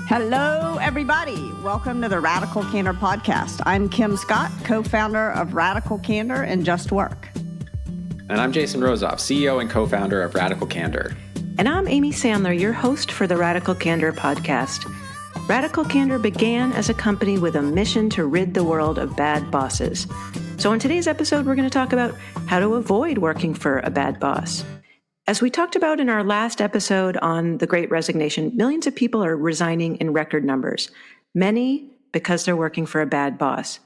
Hello, everybody. Welcome to the Radical Candor podcast. I'm Kim Scott, co-founder of Radical Candor and Just Work. And I'm Jason Rosoff, CEO and co-founder of Radical Candor. And I'm Amy Sandler, your host for the Radical Candor podcast. Radical Candor began as a company with a mission to rid the world of bad bosses. So in today's episode, we're going to talk about how to avoid working for a bad boss. As we talked about in our last episode on the Great Resignation, millions of people are resigning in record numbers, many because they're working for a bad boss.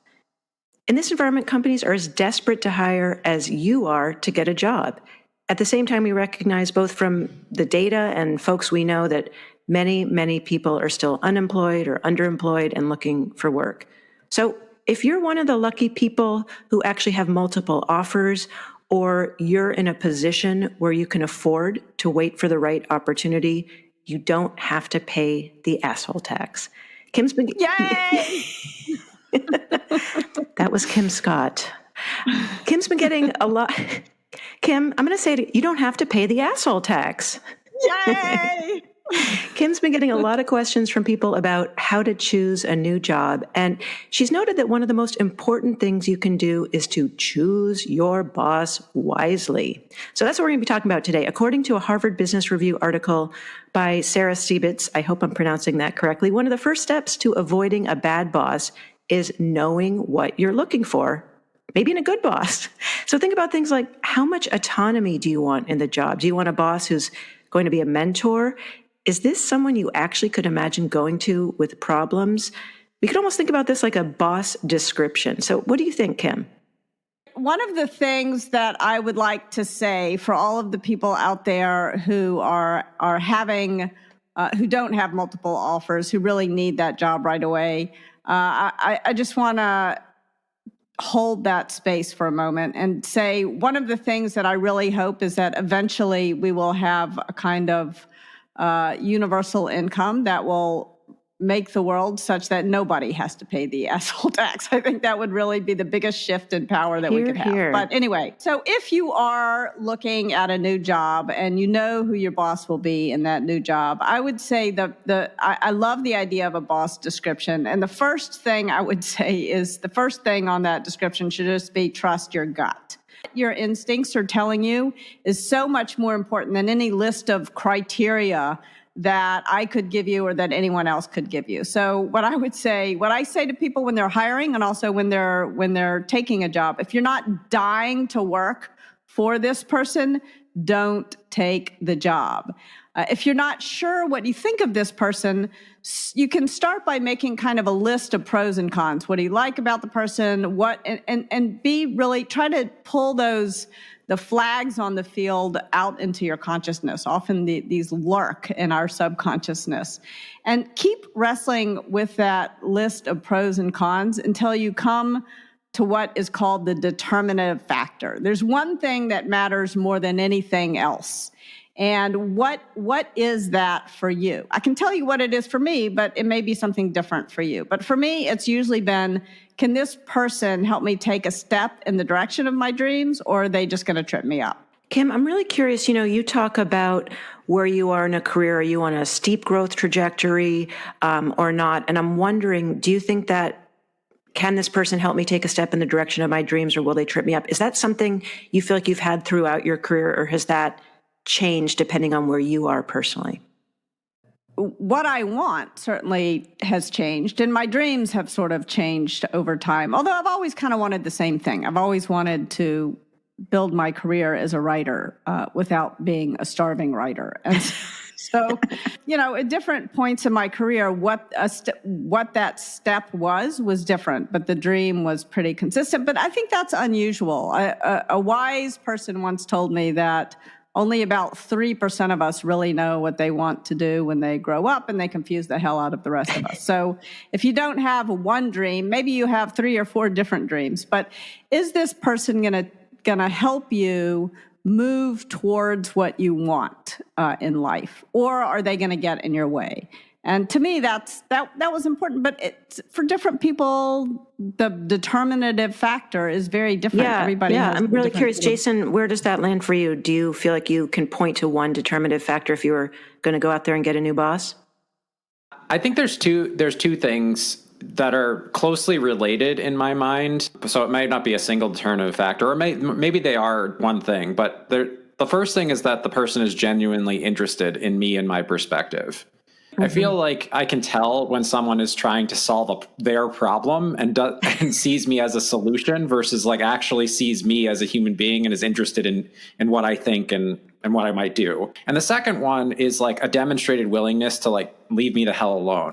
In this environment, companies are as desperate to hire as you are to get a job. At the same time, we recognize both from the data and folks we know that many people are still unemployed or underemployed and looking for work. So if you're one of the lucky people who actually have multiple offers, or you're in a position where you can afford to wait for the right opportunity, you don't have to pay the asshole tax. Kim's been... Yay! That was Kim Scott. Kim's been getting a lot... Kim, I'm going to say it, you don't have to pay the asshole tax. Yay! Kim's been getting a lot of questions from people about how to choose a new job. And she's noted that one of the most important things you can do is to choose your boss wisely. So that's what we're going to be talking about today. According to a Harvard Business Review article by Sarah Stiebitz, I hope I'm pronouncing that correctly, one of the first steps to avoiding a bad boss is knowing what you're looking for, maybe in a good boss. So think about things like, how much autonomy do you want in the job? Do you want a boss who's going to be a mentor? Is this someone you actually could imagine going to with problems? We could almost think about this like a boss description. So what do you think, Kim? One of the things that I would like to say for all of the people out there who are having, who don't have multiple offers, who really need that job right away, I just want to hold that space for a moment and say one of the things that I really hope is that eventually we will have a kind of universal income that will make the world such that nobody has to pay the asshole tax. I think that would really be the biggest shift in power that we could have. Here. But anyway, so if you are looking at a new job and you know who your boss will be in that new job, I would say I love the idea of a boss description. And the first thing I would say is the first thing on that description should just be trust your gut. Your instincts are telling you is so much more important than any list of criteria that I could give you or that anyone else could give you. So what I say to people when they're hiring and also when they're taking a job, if you're not dying to work for this person, don't take the job. If you're not sure what you think of this person, you can start by making kind of a list of pros and cons. What do you like about the person? And be really try to pull the flags on the field out into your consciousness. Often these lurk in our subconsciousness. And keep wrestling with that list of pros and cons until you come to what is called the determinative factor. There's one thing that matters more than anything else. And what is that for you? I can tell you what it is for me, but it may be something different for you. But for me, it's usually been, can this person help me take a step in the direction of my dreams, or are they just going to trip me up? Kim, I'm really curious, you talk about where you are in a career. Are you on a steep growth trajectory or not? And I'm wondering, do you think that, can this person help me take a step in the direction of my dreams, or will they trip me up? Is that something you feel like you've had throughout your career, or has that changed depending on where you are personally? What I want certainly has changed, and my dreams have sort of changed over time. Although I've always kind of wanted the same thing. I've always wanted to build my career as a writer without being a starving writer. And so, at different points in my career, what that step was different, but the dream was pretty consistent. But I think that's unusual. A wise person once told me that only about 3% of us really know what they want to do when they grow up, and they confuse the hell out of the rest of us. So if you don't have one dream, maybe you have 3 or 4 different dreams. But is this person gonna help you move towards what you want in life, or are they gonna get in your way? And to me, that was important. But for different people, the determinative factor is very different. Everybody has I'm really curious, Jason, where does that land for you? Do you feel like you can point to one determinative factor if you were going to go out there and get a new boss? I think there's two things that are closely related in my mind. So it might not be a single determinative factor, or maybe they are one thing, but the first thing is that the person is genuinely interested in me and my perspective. I feel like I can tell when someone is trying to solve their problem and sees me as a solution versus like actually sees me as a human being and is interested in what I think and what I might do. And the second one is like a demonstrated willingness to like leave me the hell alone.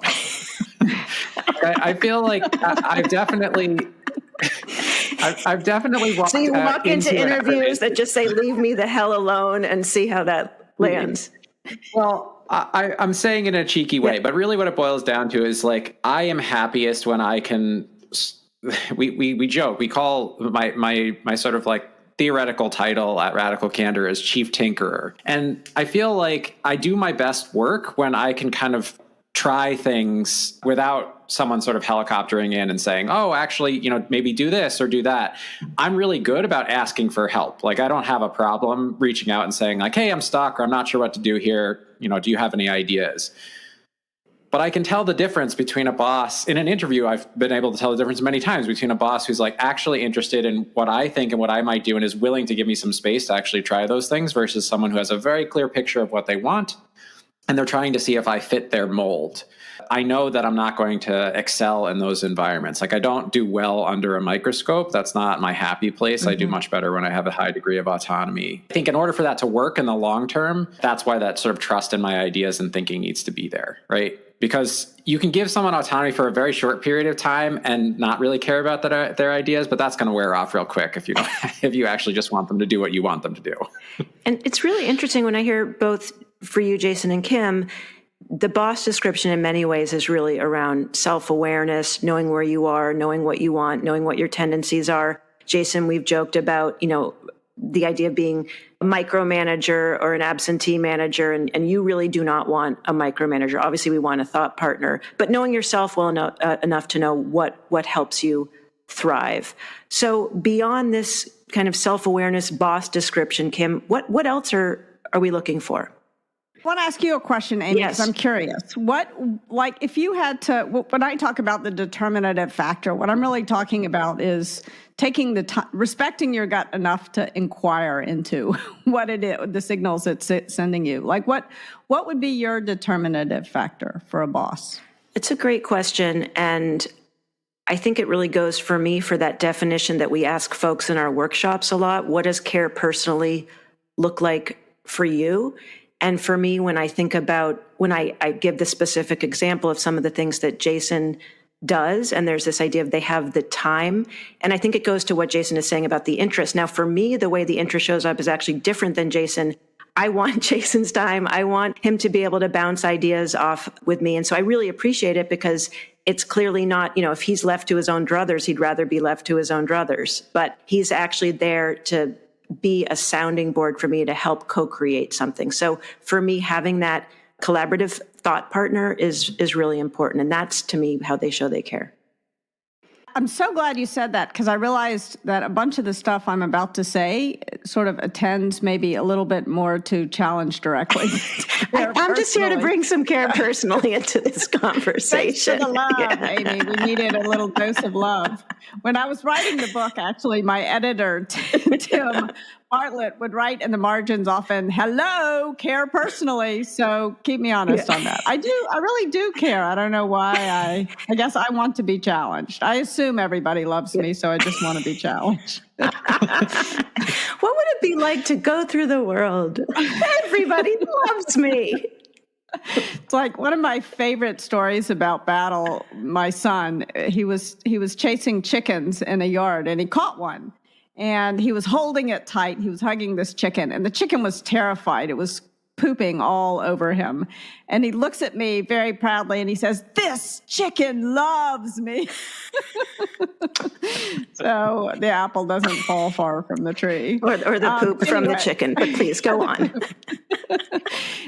I feel like I've definitely walked. So you walk into interviews that just say, leave me the hell alone, and see how that lands. Well, I'm saying it in a cheeky way, but really what it boils down to is like, I am happiest when I can, we joke, we call my sort of like theoretical title at Radical Candor is Chief Tinkerer. And I feel like I do my best work when I can kind of try things without someone sort of helicoptering in and saying, oh, actually, maybe do this or do that. I'm really good about asking for help. Like, I don't have a problem reaching out and saying like, hey, I'm stuck or I'm not sure what to do here. Do you have any ideas? But I can tell the difference between a boss in an interview. I've been able to tell the difference many times between a boss who's like actually interested in what I think and what I might do and is willing to give me some space to actually try those things versus someone who has a very clear picture of what they want and they're trying to see if I fit their mold. I know that I'm not going to excel in those environments. Like, I don't do well under a microscope. That's not my happy place. I do much better when I have a high degree of autonomy. I think in order for that to work in the long term, that's why that sort of trust in my ideas and thinking needs to be there, right? Because you can give someone autonomy for a very short period of time and not really care about their ideas, but that's going to wear off real quick if you actually just want them to do what you want them to do. And it's really interesting when I hear both for you, Jason and Kim, the boss description in many ways is really around self-awareness, knowing where you are, knowing what you want, knowing what your tendencies are. Jason, we've joked about, the idea of being a micromanager or an absentee manager, and you really do not want a micromanager. Obviously, we want a thought partner, but knowing yourself well enough to know what helps you thrive. So beyond this kind of self-awareness boss description, Kim, what else are we looking for? I want to ask you a question, Amy, because I'm curious. If you had to, when I talk about the determinative factor, what I'm really talking about is taking the time, respecting your gut enough to inquire into what it is, the signals it's sending you. Like, what would be your determinative factor for a boss? It's a great question. And I think it really goes for me for that definition that we ask folks in our workshops a lot. What does care personally look like for you? And for me, when I think about, when I give the specific example of some of the things that Jason does, and there's this idea of they have the time, and I think it goes to what Jason is saying about the interest. Now, for me, the way the interest shows up is actually different than Jason. I want Jason's time. I want him to be able to bounce ideas off with me. And so I really appreciate it because it's clearly not, if he's left to his own druthers, he'd rather be left to his own druthers. But he's actually there to be a sounding board for me to help co-create something. So for me, having that collaborative thought partner is really important. And that's, to me, how they show they care. I'm so glad you said that, because I realized that a bunch of the stuff I'm about to say sort of attends maybe a little bit more to challenge directly. I'm just here to bring some care personally into this conversation. Thanks for the love, Amy. We needed a little dose of love. When I was writing the book, actually, my editor, Tim Bartlett, would write in the margins often, hello, care personally. So keep me honest on that. I really do care. I don't know why. I guess I want to be challenged. I assume everybody loves me, so I just want to be challenged. What would it be like to go through the world? Everybody loves me. It's like one of my favorite stories about battle. My son, he was chasing chickens in a yard, and he caught one. And he was holding it tight. He was hugging this chicken, and the chicken was terrified. It was pooping all over him. And he looks at me very proudly and he says, "This chicken loves me." So the apple doesn't fall far from the tree. Or the poop from the chicken, but please go on.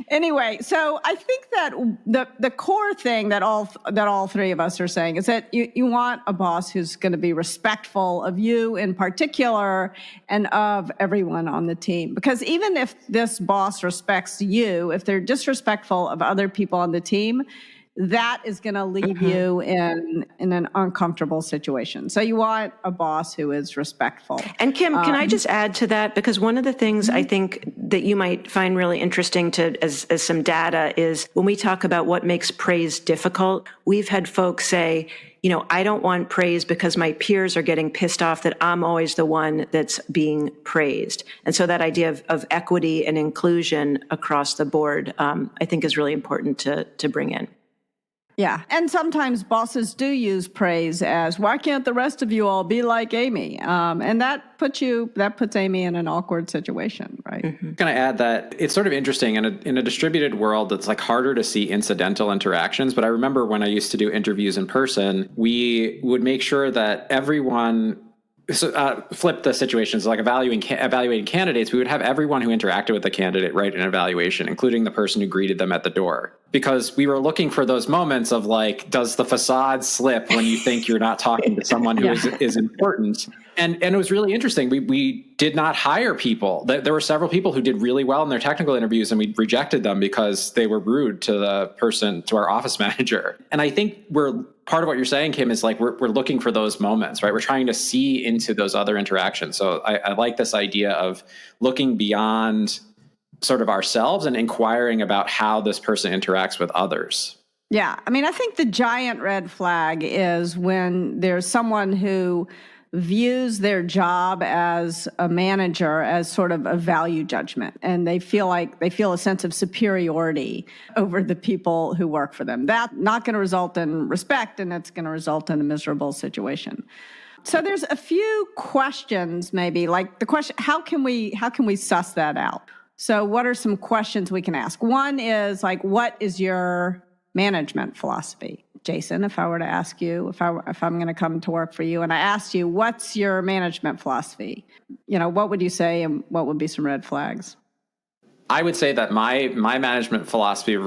Anyway, so I think that the core thing that all three of us are saying is that you want a boss who's going to be respectful of you in particular and of everyone on the team. Because even if this boss respects you, if they're disrespectful of other people on the team, that is going to leave you in an uncomfortable situation. So you want a boss who is respectful. And Kim, can I just add to that? Because one of the things I think that you might find really interesting as some data is when we talk about what makes praise difficult, we've had folks say, I don't want praise because my peers are getting pissed off that I'm always the one that's being praised. And so that idea of equity and inclusion across the board, I think is really important to bring in. Yeah. And sometimes bosses do use praise as, why can't the rest of you all be like Amy? And that puts Amy in an awkward situation, right? I'm going to add that it's sort of interesting in a distributed world, it's like harder to see incidental interactions. But I remember when I used to do interviews in person, we would make sure that everyone flip the situations, like evaluating candidates. We would have everyone who interacted with the candidate write an evaluation, including the person who greeted them at the door, because we were looking for those moments of like, does the facade slip when you think you're not talking to someone who is important? And it was really interesting. We did not hire people. There were several people who did really well in their technical interviews, and we rejected them because they were rude to our office manager. And I think part of what you're saying, Kim, is like we're looking for those moments, right? We're trying to see into those other interactions. So I like this idea of looking beyond sort of ourselves and inquiring about how this person interacts with others. Yeah. I mean, I think the giant red flag is when there's someone who views their job as a manager as sort of a value judgment, and they feel a sense of superiority over the people who work for them. That's not going to result in respect, and it's going to result in a miserable situation. So there's a few questions, maybe like the question, how can we suss that out? So what are some questions we can ask? One is like, what is your management philosophy? Jason, if I were to ask you, if I'm going to come to work for you and I asked you, what's your management philosophy? What would you say, and what would be some red flags? I would say that my management philosophy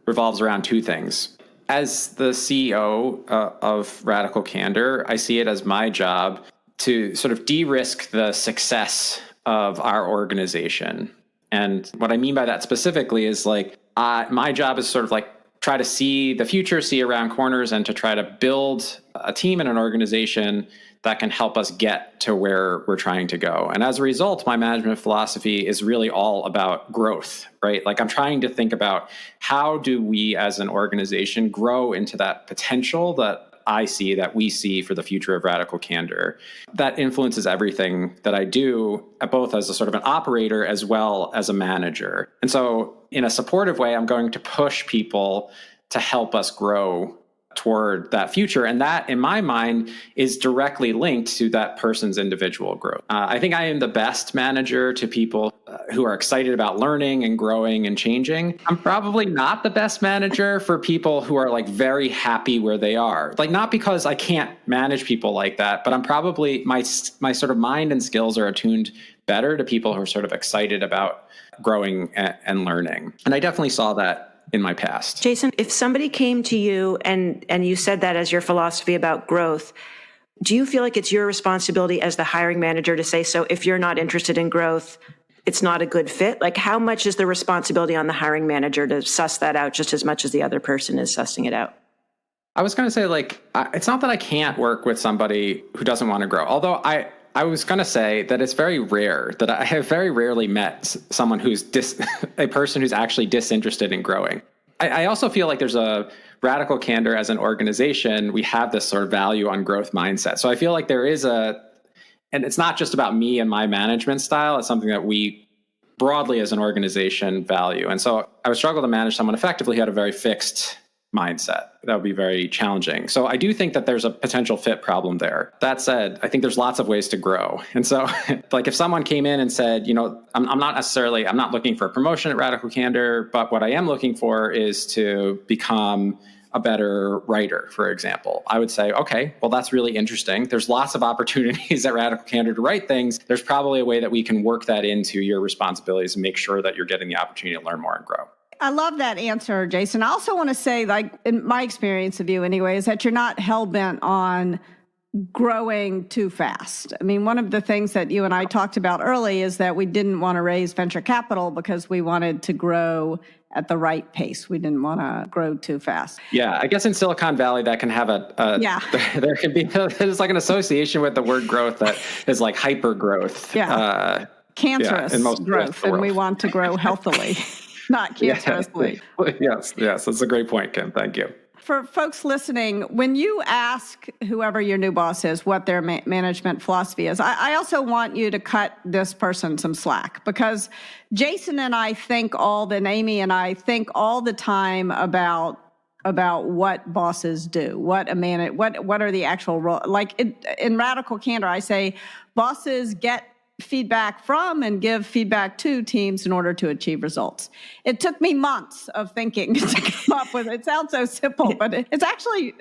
revolves around two things. As the CEO of Radical Candor, I see it as my job to sort of de-risk the success of our organization. And what I mean by that specifically is like, my job is sort of like try to see the future, see around corners, and to try to build a team and an organization that can help us get to where we're trying to go. And as a result, my management philosophy is really all about growth, right? Like I'm trying to think about how do we as an organization grow into that potential that we see for the future of Radical Candor. That influences everything that I do, both as a sort of an operator as well as a manager. And so in a supportive way, I'm going to push people to help us grow toward that future. And that, in my mind, is directly linked to that person's individual growth. I think I am the best manager to people who are excited about learning and growing and changing. I'm probably not the best manager for people who are like very happy where they are. Like, not because I can't manage people like that, but I'm probably, my sort of mind and skills are attuned better to people who are sort of excited about growing and learning. And I definitely saw that in my past. Jason, if somebody came to you and you said that as your philosophy about growth, do you feel like it's your responsibility as the hiring manager to say, so if you're not interested in growth, it's not a good fit? Like, how much is the responsibility on the hiring manager to suss that out just as much as the other person is sussing it out? I was going to say, like, it's not that I can't work with somebody who doesn't want to grow. Although I was going to say that it's very rare that I have very rarely met someone who's a person who's actually disinterested in growing. I also feel like there's a Radical Candor as an organization. We have this sort of value on growth mindset. So I feel like there is and it's not just about me and my management style. It's something that we broadly as an organization value. And so I would struggle to manage someone effectively who had a very fixed mindset. That would be very challenging. So I do think that there's a potential fit problem there. That said, I think there's lots of ways to grow. And so like if someone came in and said, I'm not looking for a promotion at Radical Candor, but what I am looking for is to become a better writer, for example. I would say, okay, well, that's really interesting. There's lots of opportunities at Radical Candor to write things. There's probably a way that we can work that into your responsibilities and make sure that you're getting the opportunity to learn more and grow. I love that answer, Jason. I also want to say, like, in my experience of you anyway, is that you're not hell-bent on growing too fast. I mean, one of the things that you and I talked about early is that we didn't want to raise venture capital because we wanted to grow at the right pace. We didn't want to grow too fast. Yeah, I guess in Silicon Valley that can have there can be, there's like an association with the word growth that is like hyper growth. Yeah. Cancerous growth, and we want to grow healthily, not cancerously. Yes, that's a great point, Kim. Thank you. For folks listening, when you ask whoever your new boss is what their management philosophy is, I also want you to cut this person some slack, because Jason and I and Amy and I think all the time about what bosses do, what are the actual roles. Like in Radical Candor, I say bosses get feedback from and give feedback to teams in order to achieve results. It took me months of thinking to come up with it. It sounds so simple, but it's actually,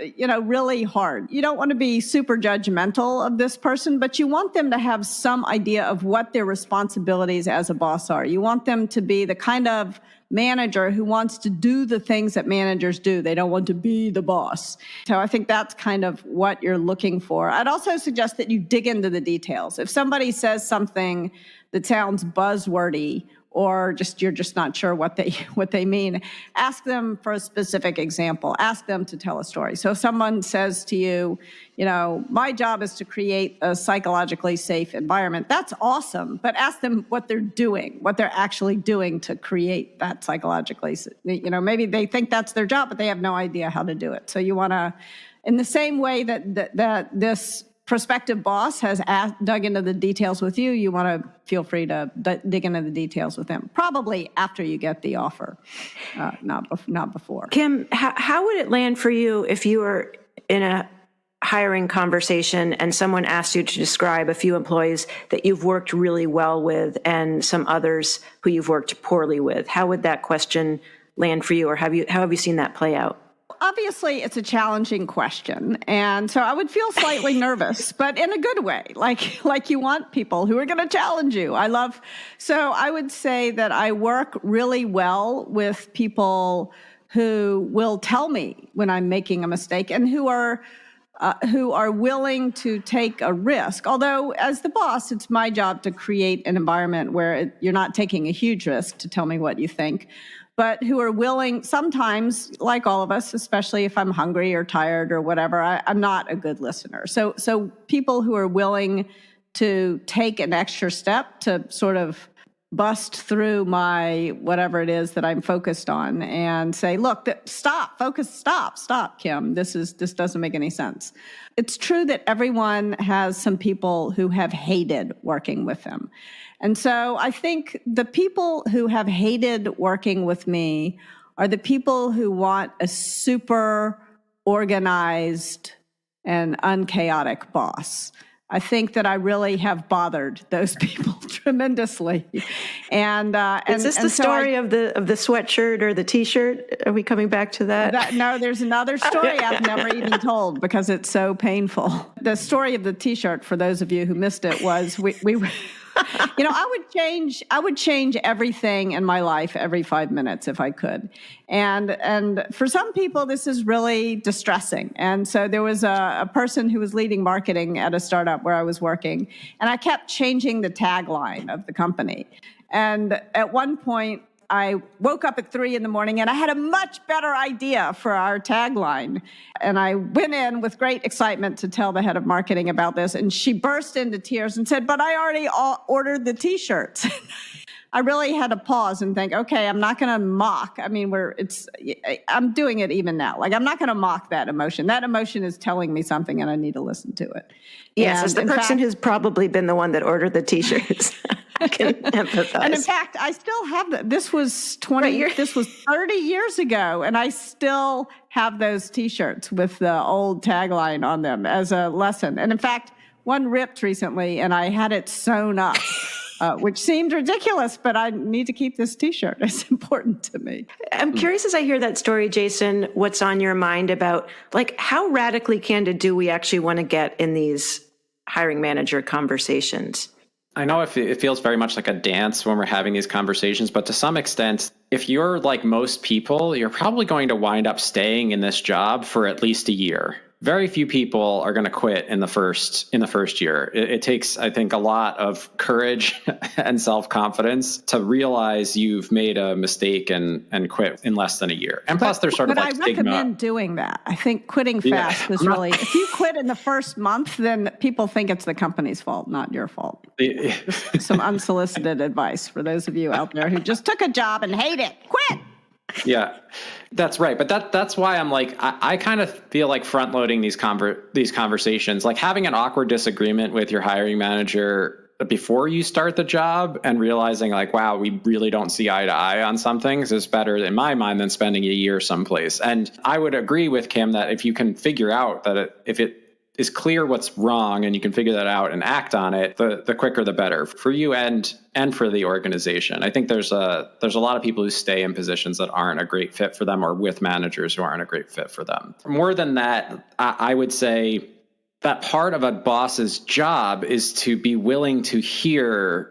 really hard. You don't want to be super judgmental of this person, but you want them to have some idea of what their responsibilities as a boss are. You want them to be the kind of manager who wants to do the things that managers do. They don't want to be the boss. So I think that's kind of what you're looking for. I'd also suggest that you dig into the details. If somebody says something that sounds buzzwordy or you're just not sure what they mean, ask them for a specific example. Ask them to tell a story. So if someone says to you, my job is to create a psychologically safe environment, that's awesome. But ask them what they're actually doing to create that psychologically. Maybe they think that's their job, but they have no idea how to do it. So you want to, in the same way that this prospective boss has dug into the details with you, you want to feel free to dig into the details with them. Probably after you get the offer, not before. Kim, how would it land for you if you were in a hiring conversation and someone asked you to describe a few employees that you've worked really well with and some others who you've worked poorly with? How would that question land for you, or how have you seen that play out? Obviously, it's a challenging question, and so I would feel slightly nervous, but in a good way, like you want people who are going to challenge you. So I would say that I work really well with people who will tell me when I'm making a mistake and who are willing to take a risk. Although, as the boss, it's my job to create an environment where you're not taking a huge risk to tell me what you think, but who are willing, sometimes, like all of us, especially if I'm hungry or tired or whatever, I'm not a good listener. So people who are willing to take an extra step to sort of bust through my whatever it is that I'm focused on and say, look, stop, Kim, this doesn't make any sense. It's true that everyone has some people who have hated working with them. And so I think the people who have hated working with me are the people who want a super organized and unchaotic boss. I think that I really have bothered those people tremendously. And is this the story of the sweatshirt or the T-shirt? Are we coming back to that? No, there's another story I've never even told because it's so painful. The story of the T-shirt, for those of you who missed it, was we I would change everything in my life every 5 minutes if I could. And for some people, this is really distressing. And so there was a person who was leading marketing at a startup where I was working, and I kept changing the tagline of the company. And at one point, I woke up at 3 a.m. and I had a much better idea for our tagline. And I went in with great excitement to tell the head of marketing about this. And she burst into tears and said, but I already ordered the T-shirts. I really had to pause and think, okay, I'm not going to mock. I mean, I'm doing it even now. Like, I'm not going to mock that emotion. That emotion is telling me something and I need to listen to it. Yes, as the person who's probably been the one that ordered the T-shirts. I can empathize. And in fact, I still have that. This was 30 years ago, and I still have those T-shirts with the old tagline on them as a lesson. And in fact, one ripped recently, and I had it sewn up, which seemed ridiculous, but I need to keep this T-shirt. It's important to me. I'm curious, as I hear that story, Jason, what's on your mind about, like, how radically candid do we actually want to get in these hiring manager conversations? I know it feels very much like a dance when we're having these conversations, but to some extent, if you're like most people, you're probably going to wind up staying in this job for at least a year. very few people are going to quit in the first year. It takes, I think, a lot of courage and self-confidence to realize you've made a mistake and quit in less than a year. And plus, there's sort of like stigma. But I recommend doing that. I think quitting fast is really, if you quit in the first month, then people think it's the company's fault, not your fault. Just some unsolicited advice for those of you out there who just took a job and hate it. Quit! Yeah, that's right. But that's why I'm like, I kind of feel like front loading these conversations, like having an awkward disagreement with your hiring manager before you start the job and realizing like, wow, we really don't see eye to eye on some things is better in my mind than spending a year someplace. And I would agree with Kim that if you can figure out that if it is clear what's wrong and you can figure that out and act on it, the quicker the better for you and for the organization. I think there's a lot of people who stay in positions that aren't a great fit for them or with managers who aren't a great fit for them. More than that, I would say that part of a boss's job is to be willing to hear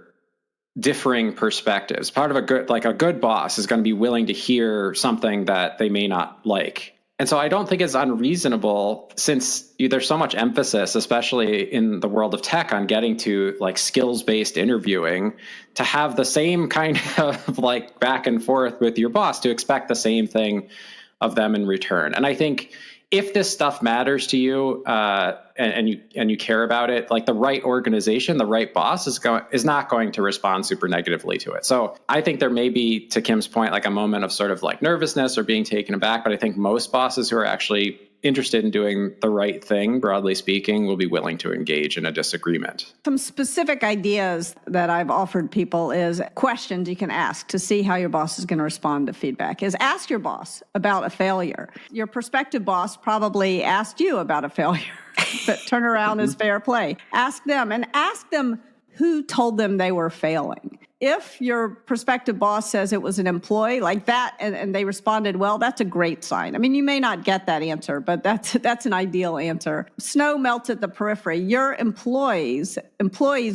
differing perspectives. Part of a good boss is going to be willing to hear something that they may not like. And so I don't think it's unreasonable, since there's so much emphasis, especially in the world of tech, on getting to like skills-based interviewing, to have the same kind of like back and forth with your boss, to expect the same thing of them in return. And I think if this stuff matters to you and you care about it, like the right organization, the right boss is not going to respond super negatively to it. So I think there may be, to Kim's point, like a moment of sort of like nervousness or being taken aback. But I think most bosses who are actually interested in doing the right thing, broadly speaking, will be willing to engage in a disagreement. Some specific ideas that I've offered people is questions you can ask to see how your boss is going to respond to feedback. Is ask your boss about a failure. Your prospective boss probably asked you about a failure, but turnaround is fair play. Ask them who told them they were failing. If your prospective boss says it was an employee like that and they responded well, that's a great sign. I mean, you may not get that answer, but that's an ideal answer. Snow melts at the periphery. Your employees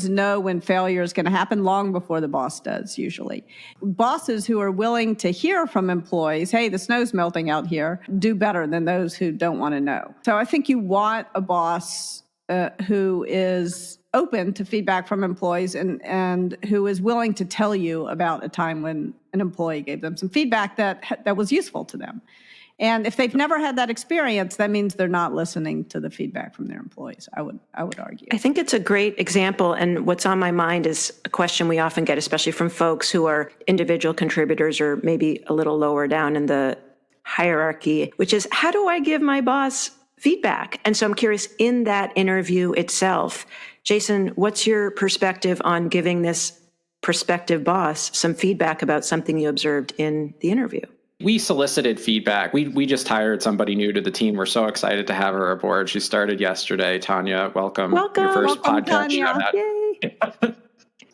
know when failure is going to happen long before the boss does, usually. Bosses who are willing to hear from employees, hey, the snow's melting out here, do better than those who don't want to know. So I think you want a boss who is open to feedback from employees and who is willing to tell you about a time when an employee gave them some feedback that was useful to them. And if they've never had that experience, that means they're not listening to the feedback from their employees, I would argue. I think it's a great example. And what's on my mind is a question we often get, especially from folks who are individual contributors or maybe a little lower down in the hierarchy, which is, how do I give my boss feedback? And so I'm curious, in that interview itself, Jason, what's your perspective on giving this prospective boss some feedback about something you observed in the interview? We solicited feedback. We just hired somebody new to the team. We're so excited to have her aboard. She started yesterday. Tanya, welcome. Your first podcast. Yay.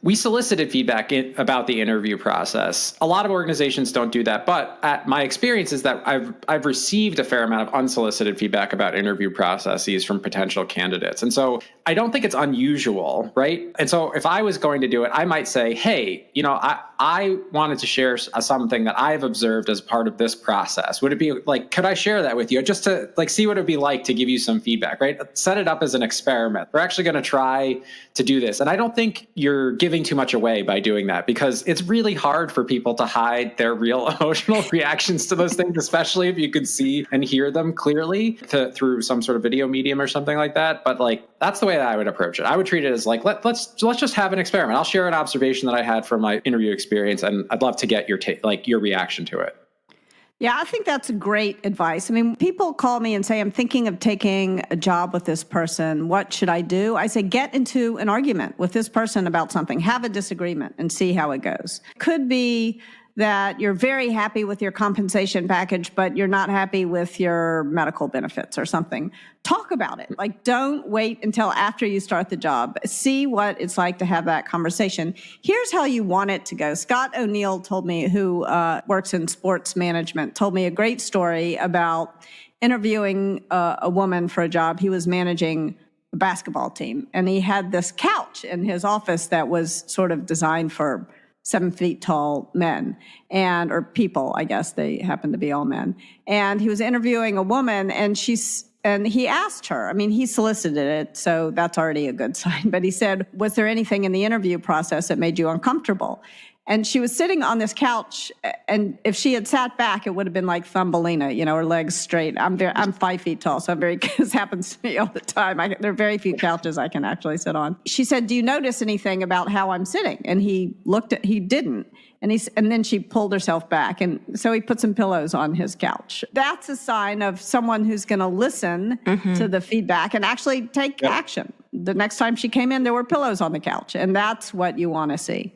We solicited feedback about the interview process. A lot of organizations don't do that, but my experience is that I've received a fair amount of unsolicited feedback about interview processes from potential candidates. And so I don't think it's unusual, right? And so if I was going to do it, I might say, hey, I wanted to share something that I've observed as part of this process. Would it be like, could I share that with you just to like see what it'd be like to give you some feedback, right? Set it up as an experiment. We're actually going to try to do this. And I don't think you're giving too much away by doing that, because it's really hard for people to hide their real emotional reactions to those things, especially if you could see and hear them clearly through some sort of video medium or something like that. But like, that's the way that I would approach it. I would treat it as like, let's just have an experiment. I'll share an observation that I had from my interview experience, and I'd love to get your reaction to it. Yeah, I think that's great advice. I mean, people call me and say, I'm thinking of taking a job with this person. What should I do? I say, get into an argument with this person about something. Have a disagreement and see how it goes. Could be that you're very happy with your compensation package, but you're not happy with your medical benefits or something. Talk about it. Like, don't wait until after you start the job. See what it's like to have that conversation. Here's how you want it to go. Scott O'Neill told me, who works in sports management, told me a great story about interviewing a woman for a job. He was managing a basketball team, and he had this couch in his office that was sort of designed for 7 feet tall men or people, I guess they happen to be all men. And he was interviewing a woman, and And he asked her, I mean, he solicited it, so that's already a good sign. But he said, was there anything in the interview process that made you uncomfortable? And she was sitting on this couch, and if she had sat back, it would have been like Thumbelina, her legs straight. I'm 5 feet tall, so this happens to me all the time. There are very few couches I can actually sit on. She said, do you notice anything about how I'm sitting? And he didn't. And then she pulled herself back, and so he put some pillows on his couch. That's a sign of someone who's going to listen to the feedback and actually take action. The next time she came in, there were pillows on the couch, and that's what you want to see.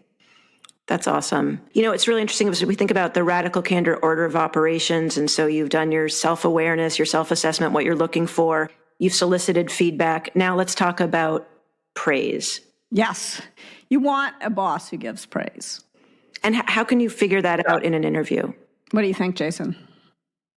That's awesome. It's really interesting as we think about the Radical Candor order of operations. And so you've done your self-awareness, your self-assessment, what you're looking for. You've solicited feedback. Now let's talk about praise. Yes. You want a boss who gives praise. And how can you figure that out in an interview? What do you think, Jason?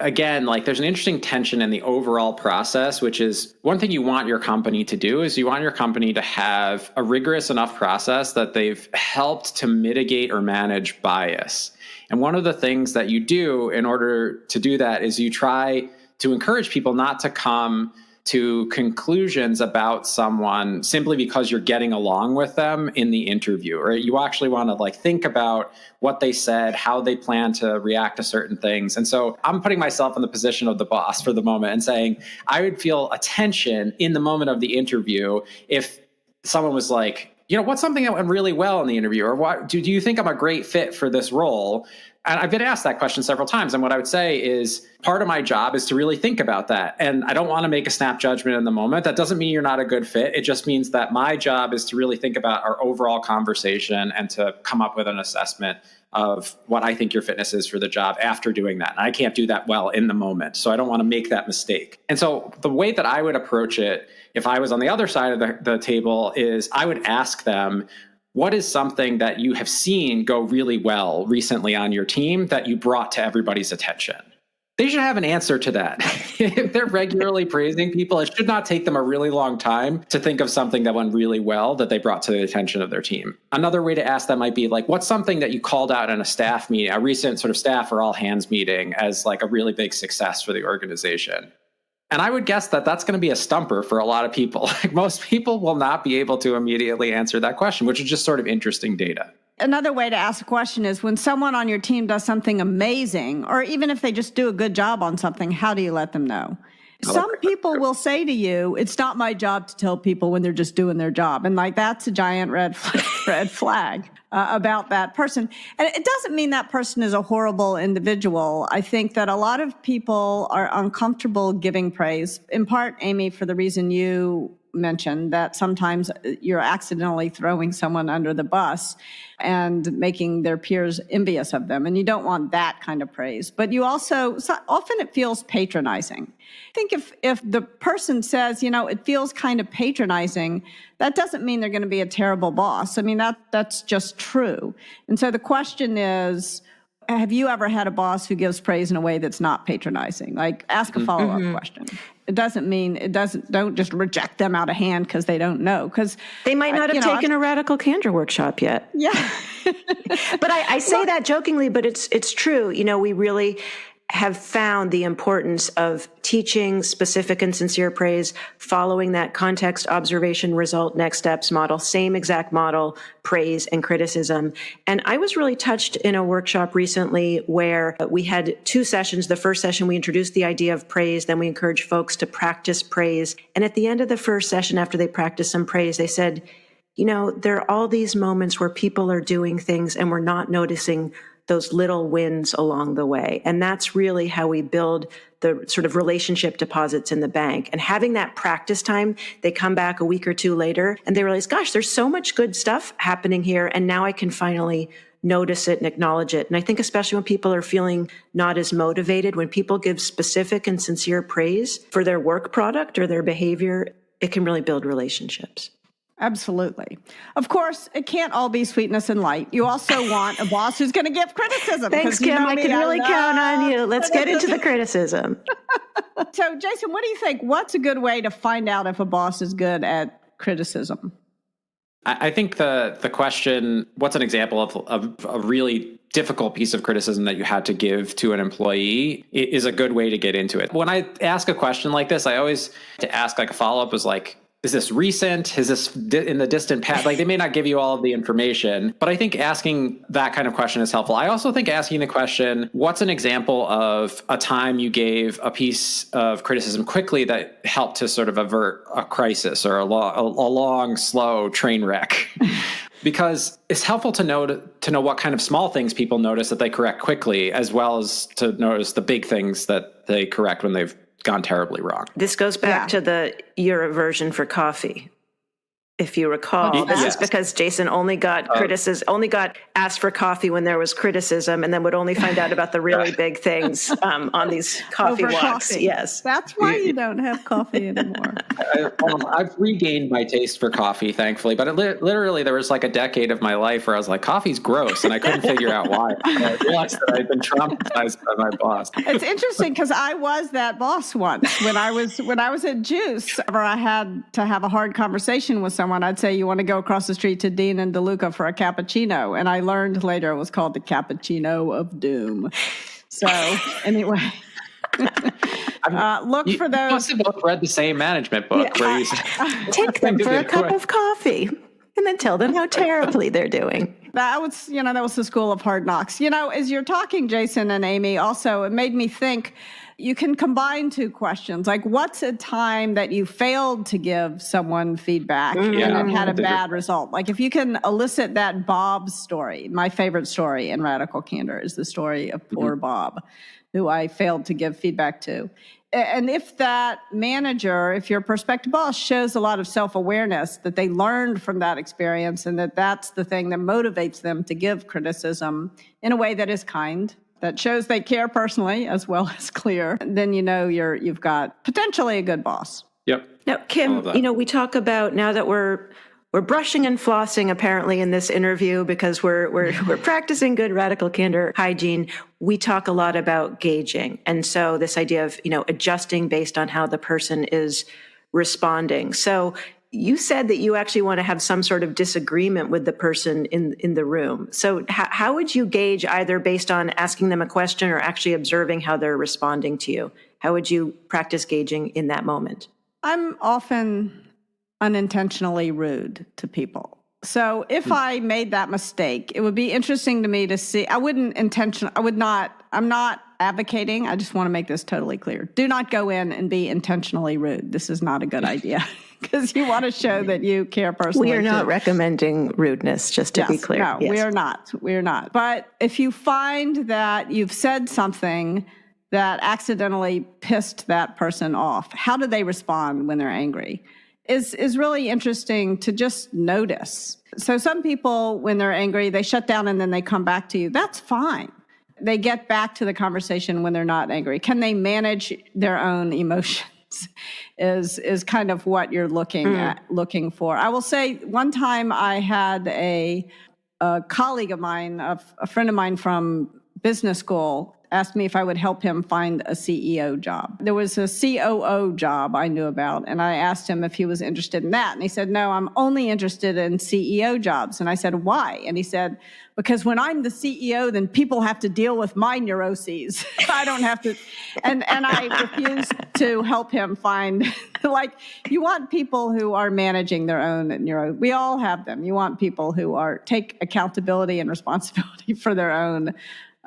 Again, there's an interesting tension in the overall process, which is one thing you want your company to do is you want your company to have a rigorous enough process that they've helped to mitigate or manage bias. And one of the things that you do in order to do that is you try to encourage people not to come to conclusions about someone simply because you're getting along with them in the interview, right? You actually want to think about what they said, how they plan to react to certain things. And so I'm putting myself in the position of the boss for the moment and saying, I would feel a tension in the moment of the interview if someone was like, what's something that went really well in the interview? Or what do you think I'm a great fit for this role? And I've been asked that question several times. And what I would say is part of my job is to really think about that. And I don't want to make a snap judgment in the moment. That doesn't mean you're not a good fit. It just means that my job is to really think about our overall conversation and to come up with an assessment of what I think your fitness is for the job after doing that. And I can't do that well in the moment. So I don't want to make that mistake. And so the way that I would approach it, if I was on the other side of the table, is I would ask them, what is something that you have seen go really well recently on your team that you brought to everybody's attention? They should have an answer to that. If they're regularly praising people, it should not take them a really long time to think of something that went really well that they brought to the attention of their team. Another way to ask that might be what's something that you called out in a staff meeting, a recent sort of staff or all hands meeting as a really big success for the organization? And I would guess that that's going to be a stumper for a lot of people. Most people will not be able to immediately answer that question, which is just sort of interesting data. Another way to ask a question is when someone on your team does something amazing, or even if they just do a good job on something, how do you let them know? Some people will say to you, it's not my job to tell people when they're just doing their job. And that's a giant red flag about that person. And it doesn't mean that person is a horrible individual. I think that a lot of people are uncomfortable giving praise, in part, Amy, for the reason you mentioned, that sometimes you're accidentally throwing someone under the bus and making their peers envious of them. And you don't want that kind of praise. But you also, often it feels patronizing. I think if the person says, it feels kind of patronizing, that doesn't mean they're going to be a terrible boss. I mean, that's just true. And so the question is, have you ever had a boss who gives praise in a way that's not patronizing? Ask a follow-up question. It doesn't mean, don't just reject them out of hand because they don't know. Because they might not have taken a Radical Candor workshop yet. Yeah. But I say that jokingly, but it's true. We really have found the importance of teaching specific and sincere praise, following that context, observation, result, next steps model, same exact model, praise and criticism. And I was really touched in a workshop recently where we had 2 sessions. The first session, we introduced the idea of praise. Then we encouraged folks to practice praise. And at the end of the first session, after they practiced some praise, they said, there are all these moments where people are doing things and we're not noticing those little wins along the way. And that's really how we build the sort of relationship deposits in the bank. And having that practice time, they come back a week or 2 later and they realize, gosh, there's so much good stuff happening here. And now I can finally notice it and acknowledge it. And I think especially when people are feeling not as motivated, when people give specific and sincere praise for their work product or their behavior, it can really build relationships. Absolutely. Of course, it can't all be sweetness and light. You also want a boss who's going to give criticism. Thanks, Kim. I can really count on you. Let's get into the criticism. So, Jason, what do you think? What's a good way to find out if a boss is good at criticism? I think the question, what's an example of a really difficult piece of criticism that you had to give to an employee, it is a good way to get into it. When I ask a question like this, I always to ask like a follow-up is like, is this recent? Is this in the distant past? Like they may not give you all of the information, but I think asking that kind of question is helpful. I also think asking the question, what's an example of a time you gave a piece of criticism quickly that helped to sort of avert a crisis or a long, slow train wreck? Because it's helpful to know what kind of small things people notice that they correct quickly, as well as to notice the big things that they correct when they've gone terribly wrong. This goes back to your aversion for coffee. If you recall, this is because Jason only got asked for coffee when there was criticism, and then would only find out about the really big things on these coffee Over walks. coffee. Yes, that's why you don't have coffee anymore. I've regained my taste for coffee, thankfully, but literally there was like a decade of my life where I was like, coffee's gross, and I couldn't figure out why. I realized that I'd been traumatized by my boss. It's interesting because I was that boss once when I was at Juice. Whenever I had to have a hard conversation with someone, I'd say, you want to go across the street to Dean and DeLuca for a cappuccino. And I learned later it was called the Cappuccino of Doom. So anyway, look for those. You must have both read the same management book. Where you take them for a cup of coffee and then tell them how terribly they're doing. That was the school of hard knocks. As you're talking, Jason and Amy, also, it made me think, you can combine two questions. Like, what's a time that you failed to give someone feedback and it had a bad result? Like, if you can elicit that Bob story, my favorite story in Radical Candor is the story of poor Bob, who I failed to give feedback to. And if that manager, if your prospective boss shows a lot of self-awareness that they learned from that experience and that's the thing that motivates them to give criticism in a way that is kind, that shows they care personally as well as clear, then you've got potentially a good boss. Yep. Now, Kim, we talk about now that we're brushing and flossing apparently in this interview because we're practicing good radical candor hygiene. We talk a lot about gauging, and so this idea of adjusting based on how the person is responding. So you said that you actually want to have some sort of disagreement with the person in the room. So how would you gauge, either based on asking them a question or actually observing how they're responding to you? How would you practice gauging in that moment? I'm often unintentionally rude to people. So if I made that mistake, it would be interesting to me to see. I'm not advocating. I just want to make this totally clear. Do not go in and be intentionally rude. This is not a good idea because you want to show that you care personally. We are not recommending rudeness, just to be clear. No, we are not. We are not. But if you find that you've said something that accidentally pissed that person off, how do they respond when they're angry? Is really interesting to just notice. So some people, when they're angry, they shut down and then they come back to you. That's fine. They get back to the conversation when they're not angry. Can they manage their own emotions is kind of what you're looking for. I will say one time I had a colleague of mine, a friend of mine from business school, asked me if I would help him find a CEO job. There was a COO job I knew about, and I asked him if he was interested in that. And he said, no, I'm only interested in CEO jobs. And I said, why? And he said, because when I'm the CEO, then people have to deal with my neuroses. I don't have to. And I refused to help him find, you want people who are managing their own we all have them. You want people who take accountability and responsibility for their own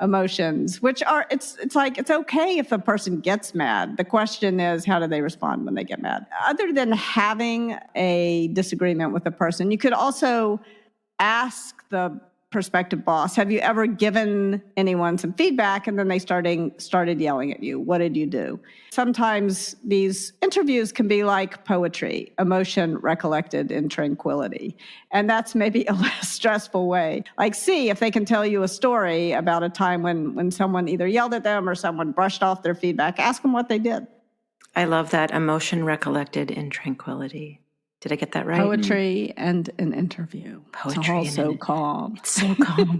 emotions, which are, it's okay if a person gets mad. The question is, how do they respond when they get mad? Other than having a disagreement with a person, you could also ask the prospective boss, have you ever given anyone some feedback and then they started yelling at you? What did you do? Sometimes these interviews can be like poetry, emotion recollected in tranquility. And that's maybe a less stressful way. Like, see if they can tell you a story about a time when someone either yelled at them or someone brushed off their feedback. Ask them what they did. I love that, emotion recollected in tranquility. Did I get that right? Poetry and an interview. Poetry. It's all so calm. It's so calm.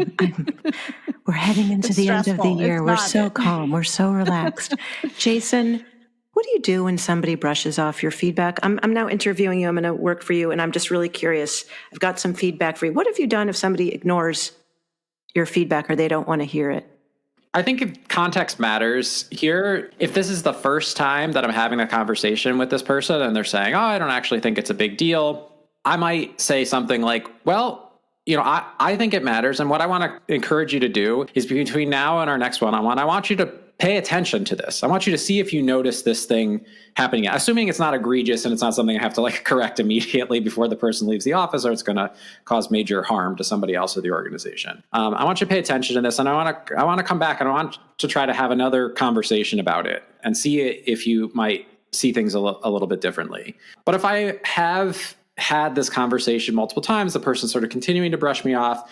We're heading into the end of the year. We're so calm. We're so relaxed. Jason, what do you do when somebody brushes off your feedback? I'm now interviewing you. I'm going to work for you, and I'm just really curious. I've got some feedback for you. What have you done if somebody ignores your feedback or they don't want to hear it? I think context matters here. If this is the first time that I'm having a conversation with this person and they're saying, oh, I don't actually think it's a big deal, I might say something like, well, I think it matters. And what I want to encourage you to do is between now and our next one-on-one, I want you to pay attention to this. I want you to see if you notice this thing happening, assuming it's not egregious and it's not something I have to correct immediately before the person leaves the office or it's going to cause major harm to somebody else or the organization. I want you to pay attention to this, and I want to come back and I want to try to have another conversation about it and see if you might see things a little bit differently. But if I have had this conversation multiple times, the person's sort of continuing to brush me off,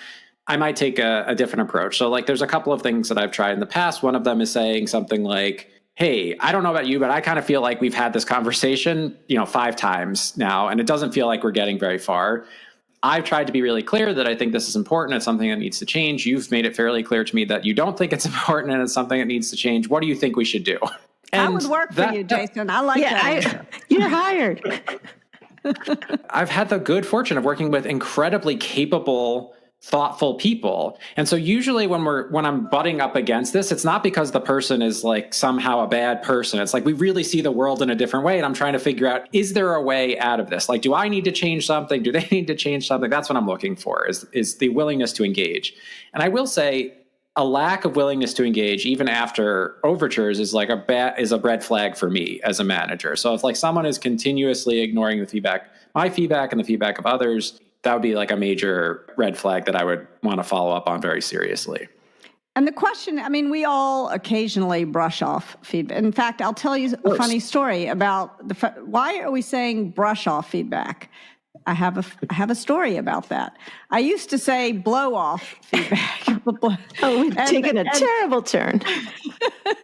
I might take a different approach. So there's a couple of things that I've tried in the past. One of them is saying something like, hey, I don't know about you, but I kind of feel like we've had this conversation, 5 times now, and it doesn't feel like we're getting very far. I've tried to be really clear that I think this is important. It's something that needs to change. You've made it fairly clear to me that you don't think it's important and it's something that needs to change. What do you think we should do? That would work for you, Jason. I like that. You're hired. I've had the good fortune of working with incredibly capable, thoughtful people. And so usually when I'm butting up against this, it's not because the person is somehow a bad person. It's we really see the world in a different way. And I'm trying to figure out, is there a way out of this? Do I need to change something? Do they need to change something? That's what I'm looking for, is the willingness to engage. And I will say a lack of willingness to engage, even after overtures, is a red flag for me as a manager. So if someone is continuously ignoring the feedback, my feedback and the feedback of others, that would be a major red flag that I would want to follow up on very seriously. And the question, we all occasionally brush off feedback. In fact, I'll tell you a funny story about why are we saying brush off feedback? I have a story about that. I used to say blow off feedback. We've taken a terrible turn.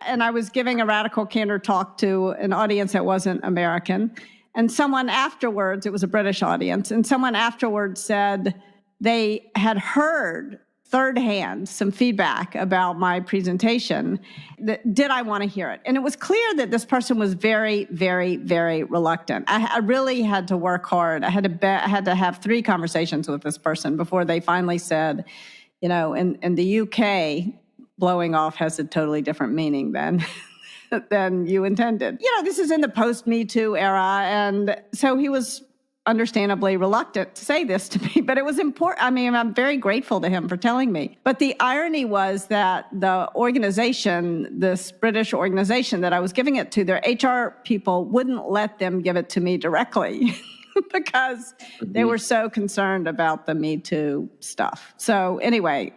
And I was giving a Radical Candor talk to an audience that wasn't American. And someone afterwards, it was a British audience, and someone afterwards said they had heard third hand some feedback about my presentation. Did I want to hear it? And it was clear that this person was very, very, very reluctant. I really had to work hard. I had to have 3 conversations with this person before they finally said, in the UK, blowing off has a totally different meaning than you intended. This is in the post-Me Too era, and so he was understandably reluctant to say this to me, but it was important. I'm very grateful to him for telling me. But the irony was that the organization, this British organization that I was giving it to, their HR people wouldn't let them give it to me directly because they were so concerned about the Me Too stuff. So anyway,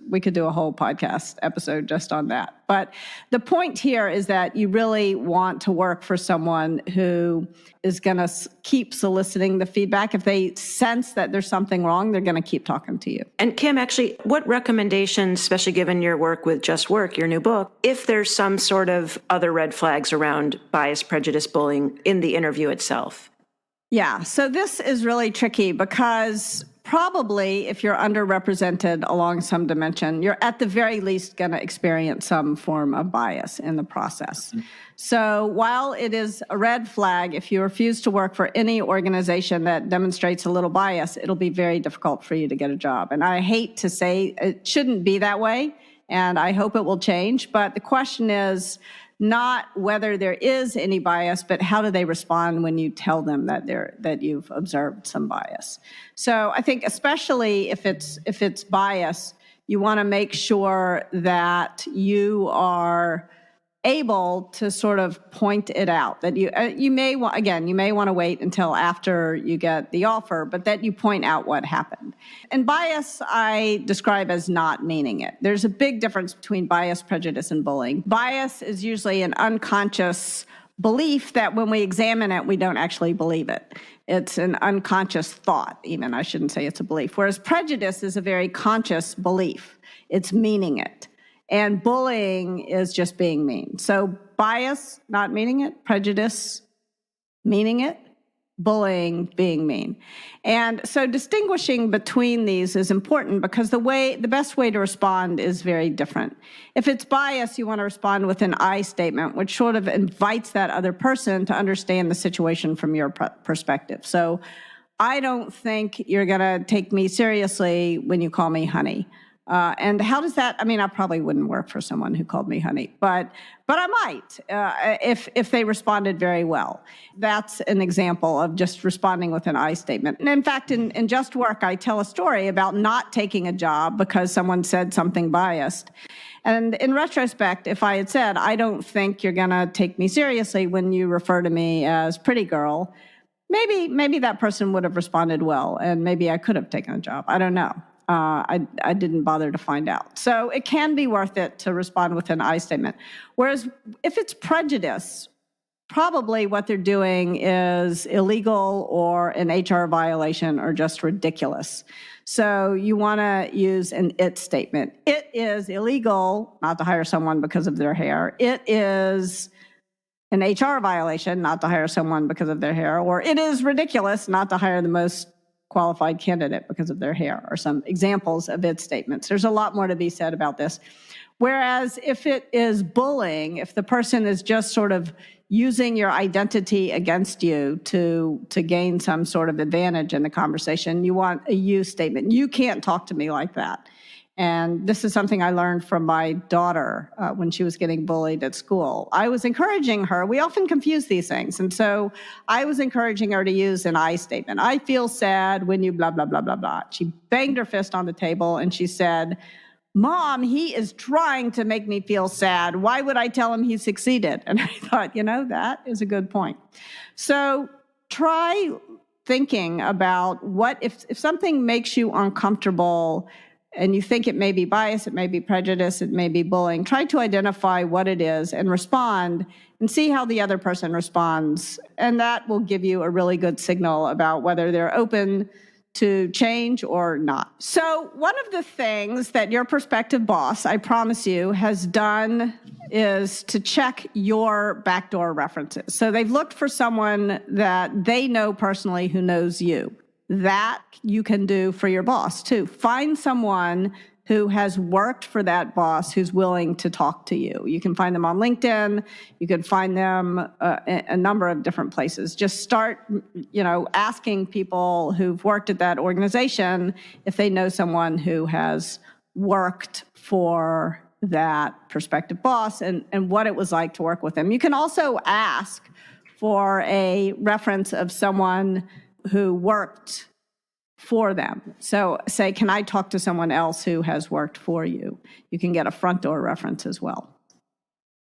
we could do a whole podcast episode just on that. But the point here is that you really want to work for someone who is going to keep soliciting the feedback. If they sense that there's something wrong, they're going to keep talking to you. And Kim, actually, what recommendations, especially given your work with Just Work, your new book, if there's some sort of other red flags around bias, prejudice, bullying in the interview itself? Yeah, so this is really tricky because probably if you're underrepresented along some dimension, you're at the very least going to experience some form of bias in the process. Mm-hmm. So while it is a red flag, if you refuse to work for any organization that demonstrates a little bias, it'll be very difficult for you to get a job. And I hate to say it shouldn't be that way, and I hope it will change. But the question is not whether there is any bias, but how do they respond when you tell them that you've observed some bias. So I think especially if it's bias, you want to make sure that you are able to sort of point it out, that you may want to wait until after you get the offer, but that you point out what happened. And bias I describe as not meaning it. There's a big difference between bias, prejudice, and bullying. Bias is usually an unconscious belief that when we examine it, we don't actually believe it. It's an unconscious thought, even. I shouldn't say it's a belief. Whereas prejudice is a very conscious belief. It's meaning it. And bullying is just being mean. So bias, not meaning it, prejudice, meaning it, bullying, being mean. And so distinguishing between these is important because the best way to respond is very different. If it's bias, you want to respond with an I statement, which sort of invites that other person to understand the situation from your perspective. So I don't think you're going to take me seriously when you call me honey. And how does that, I mean, I probably wouldn't work for someone who called me honey, but I might if they responded very well. That's an example of just responding with an I statement. And in fact, in Just Work, I tell a story about not taking a job because someone said something biased. And in retrospect, if I had said, I don't think you're going to take me seriously when you refer to me as pretty girl, maybe that person would have responded well, and maybe I could have taken a job. I don't know. I didn't bother to find out. So it can be worth it to respond with an I statement. Whereas if it's prejudice, probably what they're doing is illegal or an HR violation or just ridiculous. So you want to use an it statement. It is illegal not to hire someone because of their hair. It is an HR violation not to hire someone because of their hair. Or it is ridiculous not to hire the most qualified candidate because of their hair, or some examples of it statements. There's a lot more to be said about this. Whereas if it is bullying, if the person is just sort of using your identity against you to gain some sort of advantage in the conversation, you want a you statement. You can't talk to me like that. And this is something I learned from my daughter when she was getting bullied at school. I was encouraging her. We often confuse these things. And so I was encouraging her to use an I statement. I feel sad when you blah, blah, blah, blah, blah. She banged her fist on the table and she said, Mom, he is trying to make me feel sad. Why would I tell him he succeeded? And I thought, that is a good point. So try thinking about what if something makes you uncomfortable and you think it may be bias, it may be prejudice, it may be bullying, try to identify what it is and respond and see how the other person responds. And that will give you a really good signal about whether they're open to change or not. So one of the things that your prospective boss, I promise you, has done is to check your backdoor references. So they've looked for someone that they know personally who knows you. That you can do for your boss too. Find someone who has worked for that boss who's willing to talk to you. You can find them on LinkedIn. You can find them a number of different places. Just start, asking people who've worked at that organization if they know someone who has worked for that prospective boss and what it was like to work with them. You can also ask for a reference of someone who worked for them. So say, can I talk to someone else who has worked for you? You can get a front door reference as well.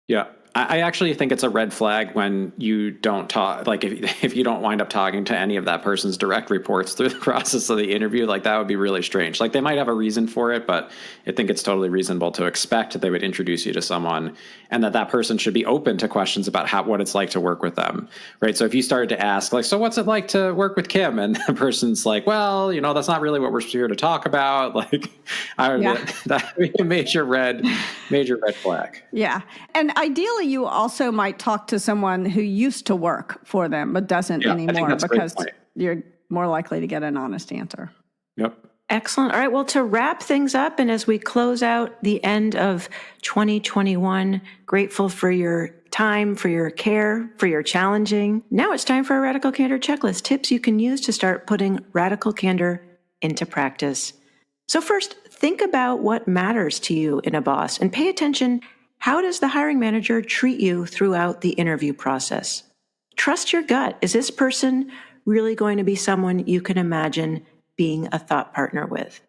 Yeah. I actually think it's a red flag when you don't talk, like if you don't wind up talking to any of that person's direct reports through the process of the interview, like that would be really strange. Like they might have a reason for it, but I think it's totally reasonable to expect that they would introduce you to someone and that person should be open to questions about what it's like to work with them, right? So if you started to ask like, so what's it like to work with Kim? And the person's like, well, that's not really what we're here to talk about. Like that would be a major red flag. Yeah. And ideally, you also might talk to someone who used to work for them but doesn't anymore, because you're more likely to get an honest answer. Yep. Excellent. All right. Well, to wrap things up, and as we close out the end of 2021, grateful for your time, for your care, for your challenging. Now it's time for a Radical Candor checklist, tips you can use to start putting Radical Candor into practice. So first, think about what matters to you in a boss and pay attention. How does the hiring manager treat you throughout the interview process? Trust your gut. Is this person really going to be someone you can imagine being a thought partner with?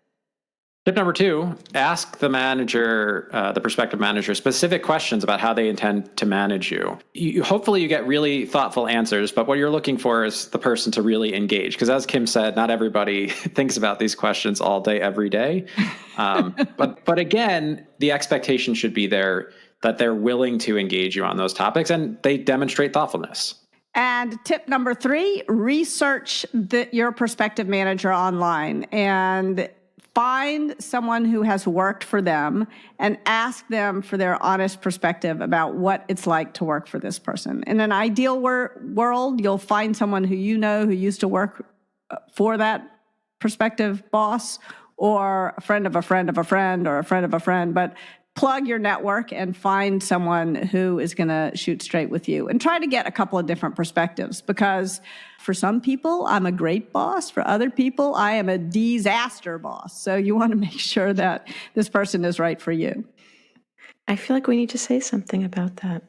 Tip number 2, ask the manager, the prospective manager, specific questions about how they intend to manage you. Hopefully you get really thoughtful answers, but what you're looking for is the person to really engage. Because as Kim said, not everybody thinks about these questions all day, every day. But again, the expectation should be there that they're willing to engage you on those topics and they demonstrate thoughtfulness. And tip number 3, research your prospective manager online and find someone who has worked for them and ask them for their honest perspective about what it's like to work for this person. In an ideal world, you'll find someone who who used to work for that prospective boss, or a friend of a friend of a friend or a friend of a friend. But plug your network and find someone who is going to shoot straight with you, and try to get a couple of different perspectives, because for some people, I'm a great boss. For other people, I am a disaster boss. So you want to make sure that this person is right for you. I feel like we need to say something about that.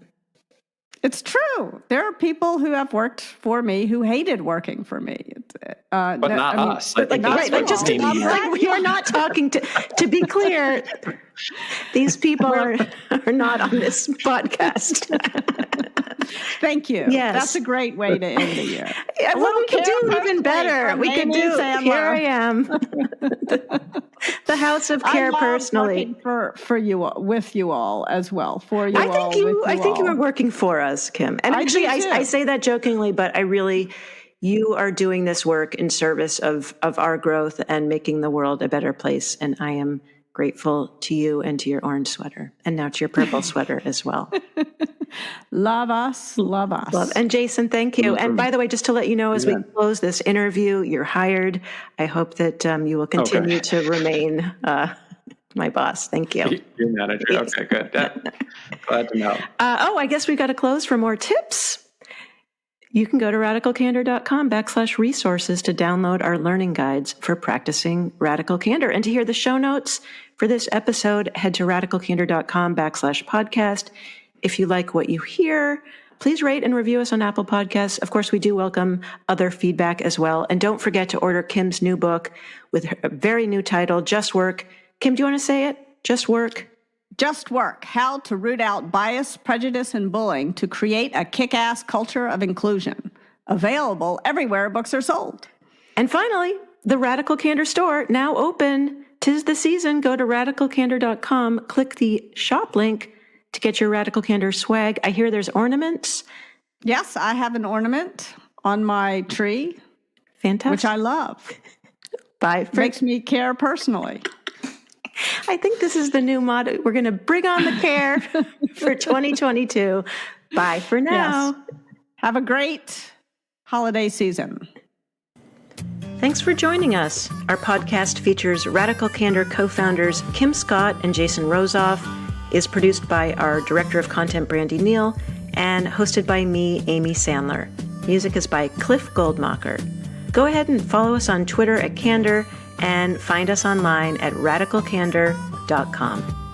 It's true. There are people who have worked for me who hated working for me. But not us. But we are not talking to be clear, these people are not on this podcast. Thank you. Yes. That's a great way to end the year. Yeah, well, we could do even better. We could do, here I am. The House of Care personally. For you, with you all as well. For you I all. I think you are working for us, Kim. And actually, I say that jokingly, but you are doing this work in service of our growth and making the world a better place. And I am grateful to you and to your orange sweater, and now to your purple sweater as well. Love us. And Jason, thank you. And by the way, just to let you know, as we close this interview, you're hired. I hope that you will continue to remain my boss. Thank you. Your manager. Okay, good. Glad to know. I guess we've got to close for more tips. You can go to radicalcandor.com/resources to download our learning guides for practicing radical candor. And to hear the show notes for this episode, head to radicalcandor.com/podcast. If you like what you hear, please rate and review us on Apple Podcasts. Of course, we do welcome other feedback as well. And don't forget to order Kim's new book with a very new title, Just Work. Kim, do you want to say it? Just Work. Just Work, How to Root Out Bias, Prejudice, and Bullying to Create a Kick-Ass Culture of Inclusion. Available everywhere books are sold. And finally, the Radical Candor store, now open. 'Tis the season. Go to radicalcandor.com, click the shop link to get your Radical Candor swag. I hear there's ornaments. Yes, I have an ornament on my tree. Fantastic. Which I love. Makes me care personally. I think this is the new motto. We're going to bring on the care for 2022. Bye for now. Yes. Have a great holiday season. Thanks for joining us. Our podcast features Radical Candor co-founders Kim Scott and Jason Rosoff, is produced by our Director of Content, Brandy Neal, and hosted by me, Amy Sandler. Music is by Cliff Goldmacher. Go ahead and follow us on Twitter @Candor and find us online at radicalcandor.com.